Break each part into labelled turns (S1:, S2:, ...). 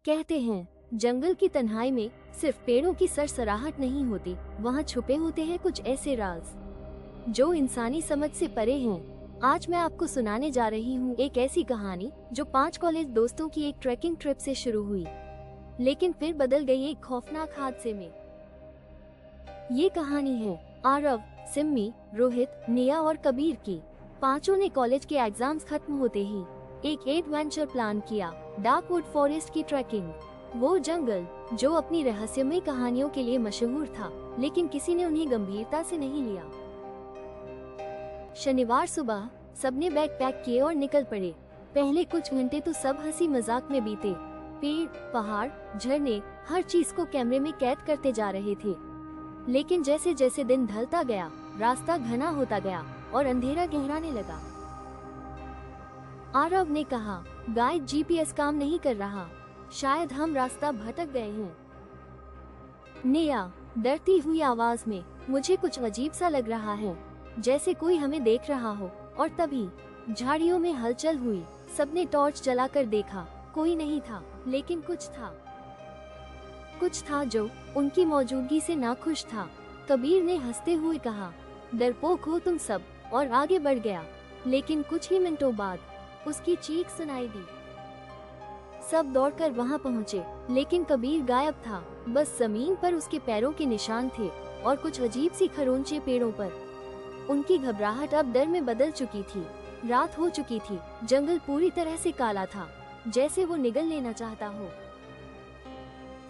S1: कहते हैं जंगल की तन्हाई में सिर्फ पेड़ों की सरसराहट नहीं होती, वहाँ छुपे होते हैं कुछ ऐसे राज जो इंसानी समझ से परे हैं। आज मैं आपको सुनाने जा रही हूँ एक ऐसी कहानी जो 5 कॉलेज दोस्तों की एक ट्रैकिंग ट्रिप से शुरू हुई, लेकिन फिर बदल गई एक खौफनाक हादसे में। ये कहानी है आरव, सिम्मी, रोहित, निया और कबीर की। पांचों ने कॉलेज के एग्जाम्स खत्म होते ही एक एडवेंचर प्लान किया, डार्कवुड फॉरेस्ट की ट्रैकिंग। वो जंगल जो अपनी रहस्यमय कहानियों के लिए मशहूर था, लेकिन किसी ने उन्हें गंभीरता से नहीं लिया। शनिवार सुबह सबने बैग पैक किए और निकल पड़े। पहले कुछ घंटे तो सब हंसी मजाक में बीते। पेड़, पहाड़, झरने, हर चीज को कैमरे में कैद करते जा रहे थे। लेकिन जैसे जैसे दिन ढलता गया, रास्ता घना होता गया और अंधेरा गहराने लगा। आरव ने कहा, गाइड जीपीएस काम नहीं कर रहा, शायद हम रास्ता भटक गए हैं। निया डरती हुई आवाज में, मुझे कुछ अजीब सा लग रहा है, जैसे कोई हमें देख रहा हो। और तभी झाड़ियों में हलचल हुई। सबने टॉर्च जलाकर देखा, कोई नहीं था, लेकिन कुछ था जो उनकी मौजूदगी से नाखुश था। कबीर ने हंसते हुए कहा, डरपोक हो तुम सब, और आगे बढ़ गया। लेकिन कुछ ही मिनटों बाद उसकी चीख सुनाई दी। सब दौड़कर वहां पहुंचे, लेकिन कबीर गायब था। बस जमीन पर उसके पैरों के निशान थे और कुछ अजीब सी खरोंचे पेड़ों पर। उनकी घबराहट अब डर में बदल चुकी थी। रात हो चुकी थी, जंगल पूरी तरह से काला था, जैसे वो निगल लेना चाहता हो।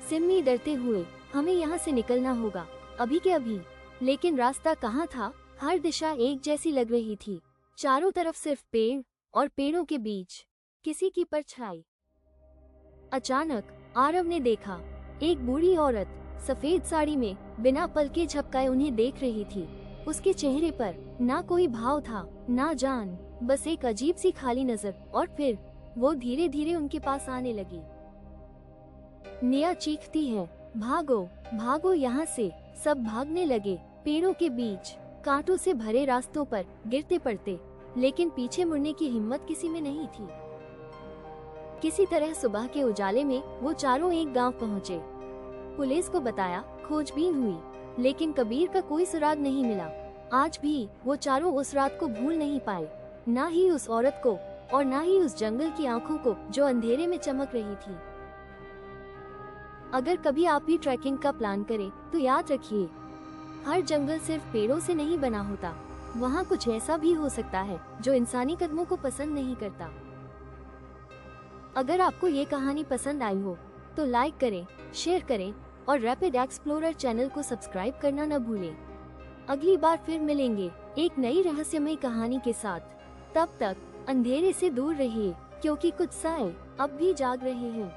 S1: सिम्मी डरते हुए, हमें यहाँ से निकलना होगा, अभी के अभी। लेकिन रास्ता कहाँ था? हर दिशा एक जैसी लग रही थी। चारों तरफ सिर्फ पेड़ और पेड़ों के बीच किसी की परछाई। अचानक आरव ने देखा, एक बूढ़ी औरत सफेद साड़ी में बिना पलके झपकाए उन्हें देख रही थी। उसके चेहरे पर ना कोई भाव था, ना जान, बस एक अजीब सी खाली नजर। और फिर वो धीरे धीरे उनके पास आने लगी। निया चीखती है, भागो भागो यहाँ से। सब भागने लगे, पेड़ों के बीच, कांटों से भरे रास्तों पर गिरते पड़ते, लेकिन पीछे मुड़ने की हिम्मत किसी में नहीं थी। किसी तरह सुबह के उजाले में वो चारों एक गांव पहुंचे। पुलिस को बताया, खोजबीन हुई, लेकिन कबीर का कोई सुराग नहीं मिला। आज भी वो चारों उस रात को भूल नहीं पाए, ना ही उस औरत को और ना ही उस जंगल की आंखों को जो अंधेरे में चमक रही थी। अगर कभी आप भी ट्रैकिंग का प्लान करें तो याद रखिए, हर जंगल सिर्फ पेड़ों से नहीं बना होता। वहाँ कुछ ऐसा भी हो सकता है जो इंसानी कदमों को पसंद नहीं करता। अगर आपको ये कहानी पसंद आई हो तो लाइक करें, शेयर करें और रैपिड एक्सप्लोरर चैनल को सब्सक्राइब करना न भूलें। अगली बार फिर मिलेंगे एक नई रहस्यमय कहानी के साथ। तब तक अंधेरे से दूर रहिए, क्योंकि कुछ साए अब भी जाग रहे हैं।